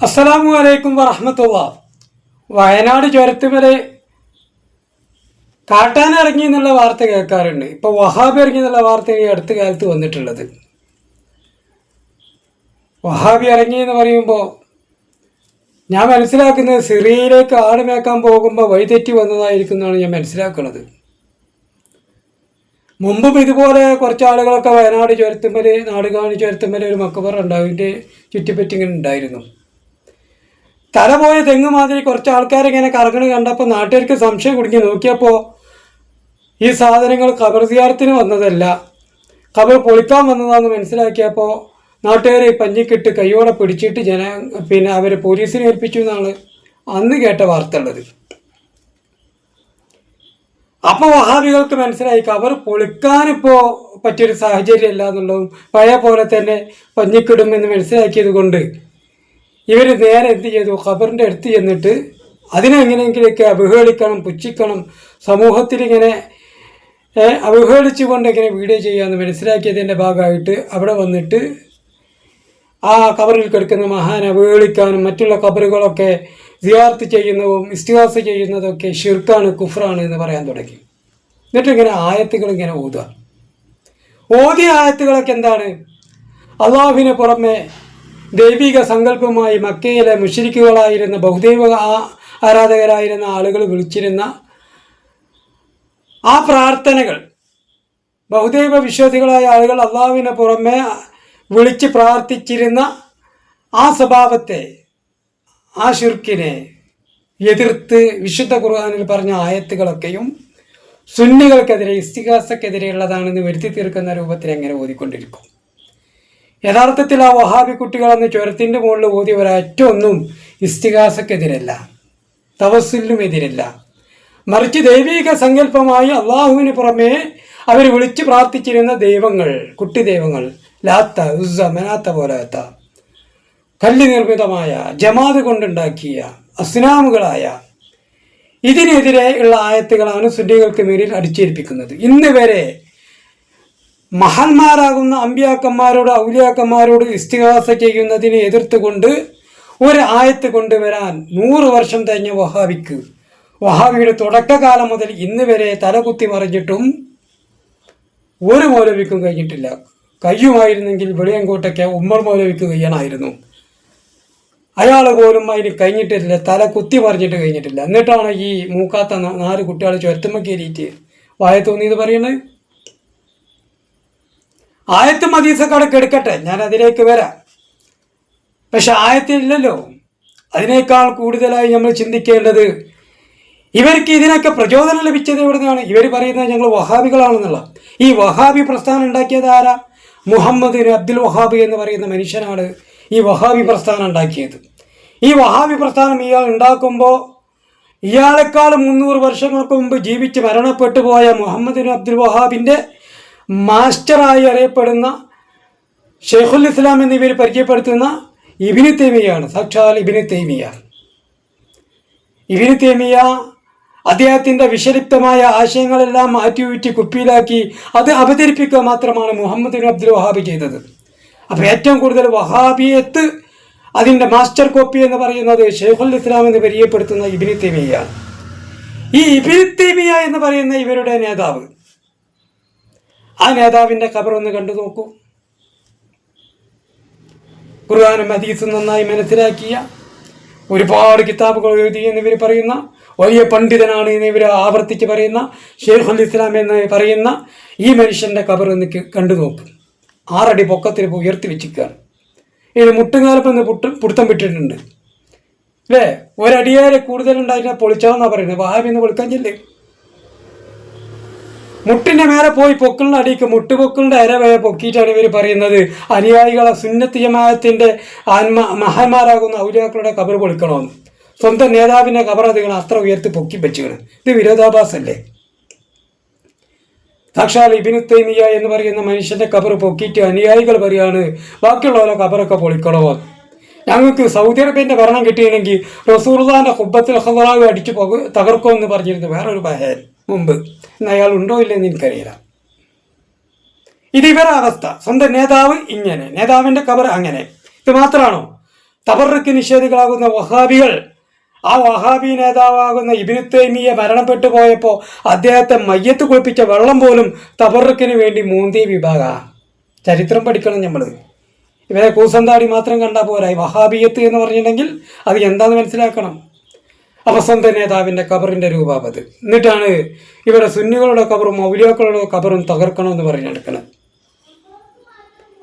അസ്സലാമു അലൈക്കും വറഹ്മത്തുള്ളാഹ്. വയനാട് ചുരത്തുമല കാട്ടാന ഇറങ്ങി എന്നുള്ള വാർത്ത കേൾക്കാറുണ്ട്. ഇപ്പോൾ വഹാബി ഇറങ്ങി എന്നുള്ള വാർത്ത ഈ അടുത്ത കാലത്ത് വന്നിട്ടുള്ളത്. വഹാബി ഇറങ്ങി എന്ന് പറയുമ്പോൾ ഞാൻ മനസ്സിലാക്കുന്നത് സിറിയയിലേക്ക് ആട് മേക്കാൻ പോകുമ്പോൾ വഴിതെറ്റി വന്നതായിരിക്കും എന്നാണ് ഞാൻ മനസ്സിലാക്കുന്നത്. മുമ്പും ഇതുപോലെ കുറച്ച് ആളുകളൊക്കെ വയനാട് ചുരത്തുമല, നാടുകാണി ചുരത്തുമല ഒരു മക്കബറ ഉണ്ടാവും, ഇതിൻ്റെ ചുറ്റിപ്പറ്റിങ്ങനെ ഉണ്ടായിരുന്നു. തല പോയ തെങ്ങ് മാതിരി കുറച്ച് ആൾക്കാരിങ്ങനെ കറങ്ങണ കണ്ടപ്പോൾ നാട്ടുകാർക്ക് സംശയം കുടുങ്ങി. നോക്കിയപ്പോൾ ഈ സാധനങ്ങൾ ഖബർ സിയാറത്തിന് വന്നതല്ല, ഖബർ പൊളിക്കാൻ വന്നതാണെന്ന് മനസ്സിലാക്കിയപ്പോൾ നാട്ടുകാർ പഞ്ഞിക്കിട്ട് കൈയോടെ പിടിച്ചിട്ട് അവർ പോലീസിനെ ഏൽപ്പിച്ചു എന്നാണ് അന്ന് കേട്ട വാർത്ത ഉള്ളത്. അപ്പോൾ വഹാബികൾക്ക് മനസ്സിലായി ഖബർ പൊളിക്കാനിപ്പോൾ പറ്റിയൊരു സാഹചര്യം അല്ല എന്നുള്ളതും പഴയ പോലെ തന്നെ പഞ്ഞിക്കിടുമെന്ന് മനസ്സിലാക്കിയത് കൊണ്ട് ഇവർ നേരെ എന്ത് ചെയ്തു, ഖബറിൻ്റെ അടുത്ത് ചെന്നിട്ട് അതിനെങ്ങനെയെങ്കിലൊക്കെ അവഹേളിക്കണം, പുച്ഛിക്കണം, സമൂഹത്തിലിങ്ങനെ അവഹേളിച്ചുകൊണ്ട് ഇങ്ങനെ വീഡിയോ ചെയ്യാമെന്ന് മനസ്സിലാക്കിയതിൻ്റെ ഭാഗമായിട്ട് അവിടെ വന്നിട്ട് ആ ഖബറിൽ കിടക്കുന്ന മഹാൻ അവഹേളിക്കാനും മറ്റുള്ള ഖബറുകളൊക്കെ സിയാർത്ത് ചെയ്യുന്നതും ഇസ്തിഗാസ ചെയ്യുന്നതൊക്കെ ഷിർക്കാണ്, കുഫ്റാണ് എന്ന് പറയാൻ തുടങ്ങി. എന്നിട്ട് ഇങ്ങനെ ആയത്തുകൾ ഇങ്ങനെ ഓതിയ ആയത്തുകളൊക്കെ എന്താണ്, അള്ളാഹുവിന് പുറമെ ദൈവിക സങ്കല്പമായി മക്കയിലെ മുശ്രിക്കുകളായിരുന്ന ബഹുദൈവ ആരാധകരായിരുന്ന ആളുകൾ വിളിച്ചിരുന്ന ആ പ്രാർത്ഥനകൾ, ബഹുദൈവ വിശ്വാസികളായ ആളുകൾ അള്ളാഹുവിന് പുറമെ വിളിച്ച് പ്രാർത്ഥിച്ചിരുന്ന ആ സ്വഭാവത്തെ, ആ ഷിർക്കിനെ എതിർത്ത് വിശുദ്ധ ഖുർആനിൽ പറഞ്ഞ ആയത്തുകളൊക്കെയും സുന്നികൾക്കെതിരെ, ഇസ്തിഗാസക്കെതിരെയുള്ളതാണെന്ന് വരുത്തി തീർക്കുന്ന രൂപത്തിൽ എങ്ങനെ ഓതിക്കൊണ്ടിരിക്കും. യഥാർത്ഥത്തിൽ ആ വഹാബി കുട്ടികളെന്ന് ചുരത്തിൻ്റെ മുകളിൽ ഓതി ഒരൊറ്റൊന്നും ഇസ്തിഗാസക്കെതിരല്ല, തവസ്സുലിനും എതിരല്ല. മറിച്ച് ദൈവിക സങ്കല്പമായി അള്ളാഹുവിന് പുറമേ അവർ വിളിച്ച് പ്രാർത്ഥിച്ചിരുന്ന ദൈവങ്ങൾ, കുട്ടി ദൈവങ്ങൾ, ലാത്ത, ഉസ്സ, മനാത്ത പോലത്ത കല്ല് നിർമ്മിതമായ, ജമാത് കൊണ്ടുണ്ടാക്കിയ അസ്നാമുകളായ ഇതിനെതിരെ ഉള്ള ആയത്തുകളാണ് സുന്നികൾക്ക് മേലിൽ അടിച്ചേൽപ്പിക്കുന്നത്. ഇന്ന് വരെ മഹാന്മാരാകുന്ന അമ്പിയാക്കന്മാരോട്, ഔലിയാക്കന്മാരോട് ഇസ്തിഗാസ ചെയ്യുന്നതിനെ എതിർത്തുകൊണ്ട് ഒരു ആയത്ത് കൊണ്ടുവരാൻ 100 വർഷം കഴിഞ്ഞ വഹാബിയുടെ തുടക്കകാലം മുതൽ ഇന്ന് വരെ തലകുത്തി മറിഞ്ഞിട്ടും ഒരു മൗലവിക്കും കഴിഞ്ഞിട്ടില്ല. കഴിയുമായിരുന്നെങ്കിൽ വെളിയങ്കോട്ടയ്ക്ക് ഉമ്മർ മൗലവിക്ക് കഴിയണമായിരുന്നു. അയാൾ പോലും അതിന് കഴിഞ്ഞിട്ടില്ല, തല കുത്തി മറിഞ്ഞിട്ട് കഴിഞ്ഞിട്ടില്ല. എന്നിട്ടാണ് ഈ മൂക്കാത്ത 4 കുട്ടികൾ ചുരത്തുമ്മ കയറിയിട്ട് വായ തോന്നിയത് പറയുന്നത്. ആയത്തും ഹദീസൊക്കെ അവിടെ എടുക്കട്ടെ, ഞാൻ അതിലേക്ക് വരാം. പക്ഷെ ആയത്തില്ലല്ലോ. അതിനേക്കാൾ കൂടുതലായി നമ്മൾ ചിന്തിക്കേണ്ടത് ഇവർക്ക് ഇതിനൊക്കെ പ്രചോദനം ലഭിച്ചത് എവിടുന്നാണ്. ഇവർ പറയുന്നത് ഞങ്ങൾ വഹാബികളാണെന്നുള്ള. ഈ വഹാബി പ്രസ്ഥാനം ഉണ്ടാക്കിയത് ആരാ? മുഹമ്മദ് അബ്ദുൽ വഹാബ് എന്ന് പറയുന്ന മനുഷ്യനാണ് ഈ വഹാബി പ്രസ്ഥാനം ഉണ്ടാക്കിയത്. ഈ വഹാബി പ്രസ്ഥാനം ഇയാൾ ഉണ്ടാക്കുമ്പോൾ ഇയാളെക്കാളും 300 വർഷങ്ങൾക്ക് മുമ്പ് ജീവിച്ച് മരണപ്പെട്ടു പോയ മുഹമ്മദ് അബ്ദുൽ വഹാബിൻ്റെ മാസ്റ്ററായി അറിയപ്പെടുന്ന ഷെയ്ഖുൽ ഇസ്ലാം എന്നിവർ പരിചയപ്പെടുത്തുന്ന ഇബ്നു തൈമിയ്യാണ്. സാക്ഷാൽ ഇബ്നു തൈമിയ അദ്ദേഹത്തിൻ്റെ വിഷലിപ്തമായ ആശയങ്ങളെല്ലാം മാറ്റിയൂറ്റി കുപ്പിയിലാക്കി അത് അവതരിപ്പിക്കുക മാത്രമാണ് മുഹമ്മദ് അബ്ദുൽ വഹാബ് ചെയ്തത്. അപ്പോൾ ഏറ്റവും കൂടുതൽ വഹാബിയത്ത് അതിൻ്റെ മാസ്റ്റർ കോപ്പി എന്ന് പറയുന്നത് ഷെയ്ഖുൽ ഇസ്ലാം എന്ന് പരിചയപ്പെടുത്തുന്ന ഇബ്നു തൈമിയ്യാണ്. ഈ ഇബ്നു തൈമിയ എന്ന് പറയുന്ന ഇവരുടെ നേതാവ്, ആ നേതാവിൻ്റെ ഖബർ ഒന്ന് കണ്ടു നോക്കൂ. ഖുർആനും ഹദീസും നന്നായി മനസ്സിലാക്കിയ, ഒരുപാട് കിതാബുകൾ എഴുതി എന്നിവർ പറയുന്ന, വലിയ പണ്ഡിതനാണ് എന്നിവർ ആവർത്തിച്ച് പറയുന്ന ഷെയ്ഖുൽ ഇസ്ലാം എന്ന് പറയുന്ന ഈ മനുഷ്യൻ്റെ ഖബർ ഒന്ന് കണ്ടു നോക്കും. 6 അടി പൊക്കത്തിൽ ഉയർത്തി വെച്ചിരിക്കുകയാണ്. ഇത് മുട്ടുകാലപ്പെന്ന് പുടുത്തം വിട്ടിട്ടുണ്ട് അല്ലേ? ഒരടിയേറെ കൂടുതലുണ്ടായിട്ട് പൊളിച്ചാന്നാണ് പറയുന്നത്. വഹാബി എന്ന് പൊളിക്കാൻ ചെല്ലേ. മുട്ടിൻ്റെ മേലെ പോയി പൊക്കളിൻ്റെ അടിക്ക് മുട്ടുപൊക്കളിൻ്റെ അരവയെ പൊക്കിയിട്ടാണ് ഇവർ പറയുന്നത് അനുയായികളെ സുന്നത്ത് ജമാഅത്തിൻ്റെ മഹാന്മാരാകുന്ന ഔലിയാക്കളുടെ ഖബർ പൊളിക്കണമെന്ന്. സ്വന്തം നേതാവിൻ്റെ ഖബർ അതുങ്ങൾ അത്ര ഉയർത്തി പൊക്കി വെച്ചുകണ്. ഇത് വിരോധാഭാസല്ലേ? സാക്ഷാൽ ഇബ്നു തൈമിയ്യ എന്ന് പറയുന്ന മനുഷ്യൻ്റെ ഖബർ പൊക്കിയിട്ട് അനുയായികൾ പറയാണ് ബാക്കിയുള്ളവരെ ഖബറൊക്കെ പൊളിക്കണമോ. ഞങ്ങൾക്ക് സൗദി അറേബ്യൻ്റെ ഭരണം കിട്ടിയില്ലെങ്കിൽ റസൂലുള്ളാഹിൻ്റെ ഖുബ്ബത്തുൽ ഖദറാവ് അടിച്ചു തകർക്കുമെന്ന് പറഞ്ഞിരുന്നു വേറൊരു ബഹൻ മുമ്പ്. ഇന്ന് അയാൾ ഉണ്ടോ ഇല്ലെന്ന് എനിക്കറിയില്ല. ഇത് ഇവരുടെ അവസ്ഥ. സ്വന്തം നേതാവ് ഇങ്ങനെ, നേതാവിൻ്റെ ഖബർ അങ്ങനെ. ഇത് മാത്രമാണോ? തബറുക്ക് നിഷേധികളാകുന്ന വഹാബികൾ, ആ വഹാബി നേതാവാകുന്ന ഇബ്നു തൈമിയ്യ മരണപ്പെട്ടു പോയപ്പോൾ അദ്ദേഹത്തെ മയ്യത്ത് കുളിപ്പിച്ച വെള്ളം പോലും തബറുക്കിന് വേണ്ടി മൂന്തിയ വിഭാഗ. ചരിത്രം പഠിക്കണം നമ്മൾ. ഇവരെ കൂസന്താടി മാത്രം കണ്ടാൽ പോരാ. വഹാബിയത്ത് എന്ന് പറഞ്ഞിട്ടുണ്ടെങ്കിൽ അത് എന്താന്ന് മനസ്സിലാക്കണം. അപ്പോൾ സ്വന്തം നേതാവിൻ്റെ കബറിൻ്റെ രൂപാപത്. എന്നിട്ടാണ് ഇവിടെ സുന്നികളുടെ കബറും മൗലിയാക്കളുടെ കബറും തകർക്കണമെന്ന് പറഞ്ഞു നടക്കണം.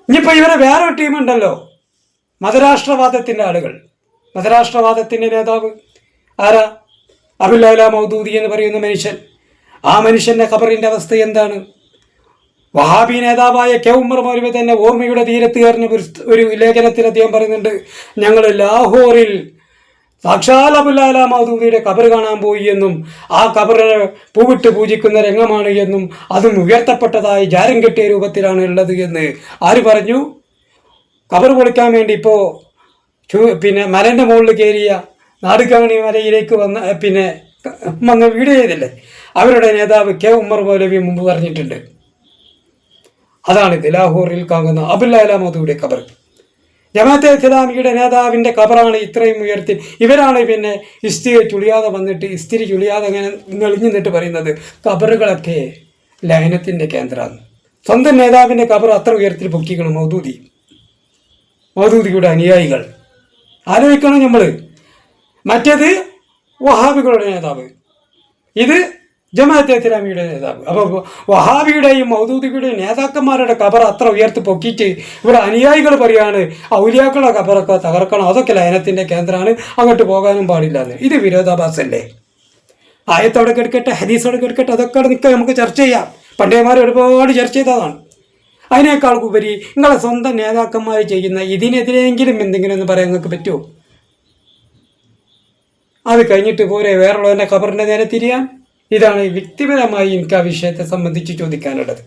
ഇനിയിപ്പോൾ ഇവരെ വേറെ ടീമുണ്ടല്ലോ, മതരാഷ്ട്രവാദത്തിൻ്റെ ആളുകൾ. മതരാഷ്ട്രവാദത്തിൻ്റെ നേതാവ് ആരാ? അബുൽ അല മൗദൂദി എന്ന് പറയുന്ന മനുഷ്യൻ. ആ മനുഷ്യൻ്റെ ഖബറിൻ്റെ അവസ്ഥ എന്താണ്? വഹാബി നേതാവായ കെ ഉമർ മൗലവി തന്നെ ഓർമ്മയുടെ തീരത്ത് കയറിഞ്ഞ ഒരു ലേഖനത്തിൽ അദ്ദേഹം പറയുന്നുണ്ട്, ഞങ്ങൾ ലാഹോറിൽ സാക്ഷാൽ അബുൽ അല മൗദൂദിയുടെ ഖബർ കാണാൻ പോയി എന്നും ആ ഖബറിനെ പൂവിട്ട് പൂജിക്കുന്ന രംഗമാണ് എന്നും അതും ഉയർത്തപ്പെട്ടതായി ജാരം കെട്ടിയ രൂപത്തിലാണ് ഉള്ളത് എന്ന് ആര് പറഞ്ഞു? ഖബർ പൊളിക്കാൻ വേണ്ടി ഇപ്പോൾ മലൻ്റെ മുകളിൽ കയറിയ നാടുകാണി മലയിലേക്ക് വന്ന് വീഡിയോ ചെയ്തില്ലേ, അവരുടെ നേതാവ് കെ ഉമർ മൗലവി മുമ്പ് പറഞ്ഞിട്ടുണ്ട്. അതാണിത് ലാഹോറിൽ കാണുന്ന അബുൽ അല മൗദൂദിയുടെ ഖബർ. ജമാഅത്തെ ഇസ്ലാമിയുടെ നേതാവിൻ്റെ ഖബറാണ് ഇത്രയും ഉയർത്തി. ഇവരാണ് ഇസ്തിരി ചുളിയാതെ വന്നിട്ട് ഇസ്തിരി ചുളിയാതെ അങ്ങനെ നെളിഞ്ഞു നിന്നിട്ട് പറയുന്നത് ഖബറുകളൊക്കെ ലയനത്തിൻ്റെ കേന്ദ്രമാണ്. സ്വന്തം നേതാവിൻ്റെ ഖബർ അത്ര ഉയരത്തിൽ പൊക്കിക്കണം മൗദൂദിയുടെ അനുയായികൾ. ആലോചിക്കണം നമ്മൾ. മറ്റേത് വഹാബികളുടെ നേതാവ്, ഇത് ജമാഅത്തെ ഇസ്ലാമിയുടെ നേതാവ്. അപ്പോൾ വഹാബിയുടെയും മൗദൂദിയുടെയും നേതാക്കന്മാരുടെ ഖബർ അത്ര ഉയർത്തി പൊക്കിയിട്ട് ഇവിടെ അനുയായികൾ പറയാണ് ഔലിയാക്കളുടെ ഖബറൊക്കെ തകർക്കണം, അതൊക്കെ ലയനത്തിൻ്റെ കേന്ദ്രമാണ്, അങ്ങോട്ട് പോകാനും പാടില്ല എന്ന്. ഇത് വിരോധാഭാസല്ലേ? ആയത്തോടെ കേൾക്കട്ടെ, ഹദീസോടെ കേൾക്കട്ടെ, അതൊക്കെ നിൽക്കുക, നമുക്ക് ചർച്ച ചെയ്യാം. പണ്ഡിതന്മാർ ഒരുപാട് ചർച്ച ചെയ്തതാണ്. അതിനേക്കാൾ ഉപരി നിങ്ങളെ സ്വന്തം നേതാക്കന്മാർ ചെയ്യുന്ന ഇതിനെതിരെയെങ്കിലും എന്തെങ്കിലും എന്ന് പറയാൻ നിങ്ങൾക്ക് പറ്റുമോ? അത് കഴിഞ്ഞിട്ട് പോരെ വേറുള്ളവൻ്റെ ഖബറിൻ്റെ നേരെ തിരിയാൻ? ഇതാണ് വ്യക്തിപരമായി എനിക്ക് ആ വിഷയത്തെ സംബന്ധിച്ച് ചോദിക്കാനുള്ളത്.